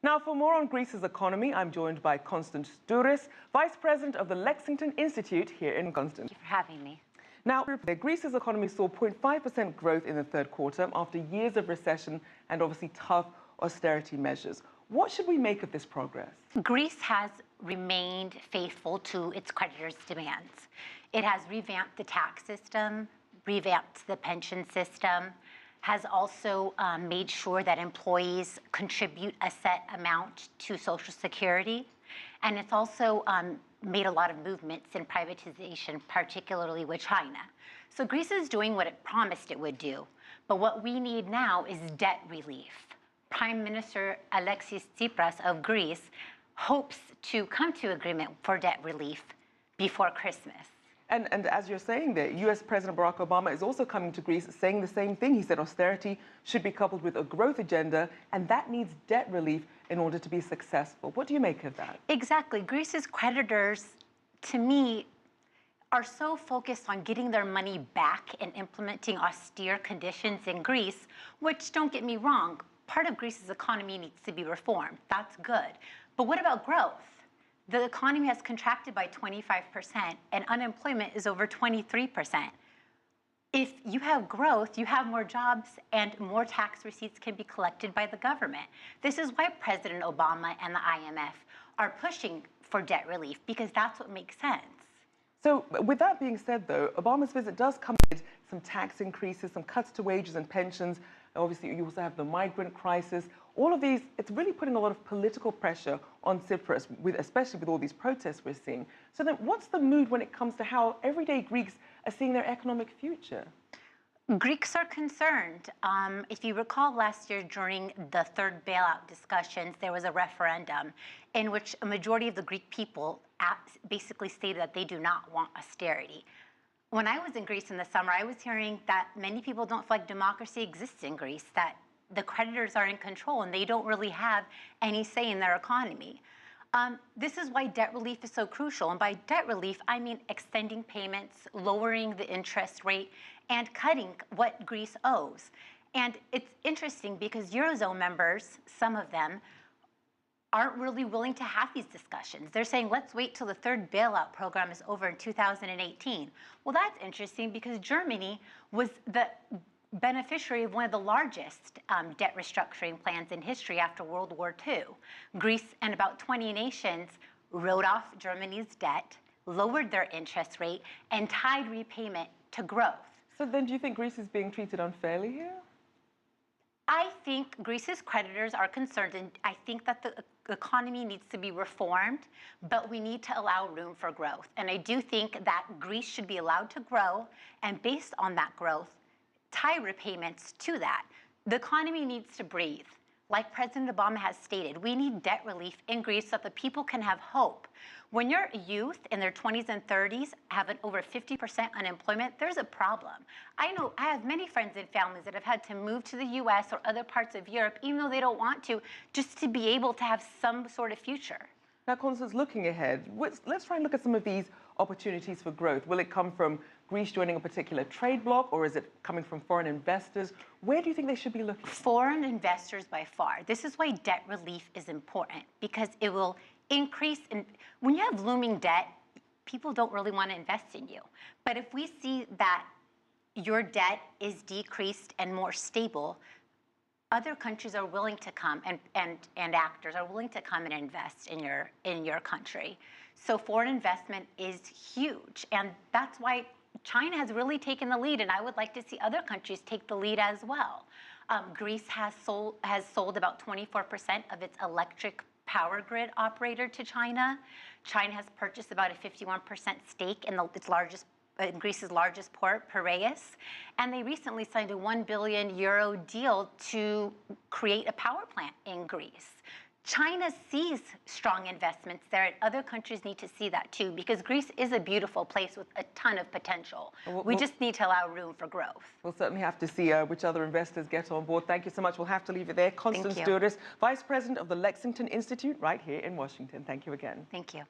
Now, for more on Greece's economy, I'm joined by Constance Douris, Vice President of the Lexington Institute here in Constance. Thank you for having me. Now, Greece's economy saw 0.5% growth in the third quarter after years of recession and obviously tough austerity measures. What should we make of this progress? Greece has remained faithful to its creditors' demands. It has revamped the tax system, revamped the pension system, has also made sure that employees contribute a set amount to Social Security. And it's also made a lot of movements in privatization, particularly with China. So Greece is doing what it promised it would do. But what we need now is debt relief. Prime Minister Alexis Tsipras of Greece hopes to come to agreement for debt relief before Christmas. And as you're saying there, US President Barack Obama is also coming to Greece saying the same thing. He said austerity should be coupled with a growth agenda, and that needs debt relief in order to be successful. What do you make of that? Exactly. Greece's creditors, to me, are so focused on getting their money back and implementing austere conditions in Greece, which, don't get me wrong, part of Greece's economy needs to be reformed. That's good. But what about growth? The economy has contracted by 25% and unemployment is over 23%. If you have growth, you have more jobs and more tax receipts can be collected by the government. This is why President Obama and the IMF are pushing for debt relief, because that's what makes sense. So with that being said, though, Obama's visit does come with some tax increases, some cuts to wages and pensions. Obviously, you also have the migrant crisis. All of these, it's really putting a lot of political pressure on Tsipras, especially with all these protests we're seeing. So then what's the mood when it comes to how everyday Greeks are seeing their economic future? Greeks are concerned. If you recall last year during the third bailout discussions, there was a referendum in which a majority of the Greek people basically stated that they do not want austerity. When I was in Greece in the summer, I was hearing that many people don't feel like democracy exists in Greece, that the creditors are in control and they don't really have any say in their economy. This is why debt relief is so crucial. And by debt relief, I mean extending payments, lowering the interest rate, and cutting what Greece owes. And it's interesting because Eurozone members, some of them, aren't really willing to have these discussions. They're saying, let's wait till the third bailout program is over in 2018. Well, that's interesting because Germany was the beneficiary of one of the largest debt restructuring plans in history after World War II. Greece and about 20 nations wrote off Germany's debt, lowered their interest rate, and tied repayment to growth. So then do you think Greece is being treated unfairly here? I think Greece's creditors are concerned, and I think that the economy needs to be reformed, but we need to allow room for growth. And I do think that Greece should be allowed to grow, and based on that growth, tie repayments to that. The economy needs to breathe. Like President Obama has stated, we need debt relief in Greece so that the people can have hope. When your youth in their 20s and 30s have an over 50% unemployment, there's a problem. I have many friends and families that have had to move to the US or other parts of Europe, even though they don't want to, just to be able to have some sort of future. Now, Constance, looking ahead, let's try and look at some of these opportunities for growth. Will it come from Greece joining a particular trade bloc, or is it coming from foreign investors? Where do you think they should be looking? Foreign investors by far. This is why debt relief is important, because it will increase. When you have looming debt, people don't really want to invest in you. But if we see that your debt is decreased and more stable, other countries are willing to come and actors are willing to come and invest in your country. So foreign investment is huge, and that's why China has really taken the lead, and I would like to see other countries take the lead as well. Greece has sold about 24% of its electric power grid operator to China. China has purchased about a 51% stake in Greece's largest port, Piraeus, and they recently signed a €1 billion deal to create a power plant in Greece. China sees strong investments there, and other countries need to see that too, because Greece is a beautiful place with a ton of potential. We just need to allow room for growth. We'll certainly have to see which other investors get on board. Thank you so much. We'll have to leave it there. Constance Douris, Vice President of the Lexington Institute, right here in Washington. Thank you again. Thank you.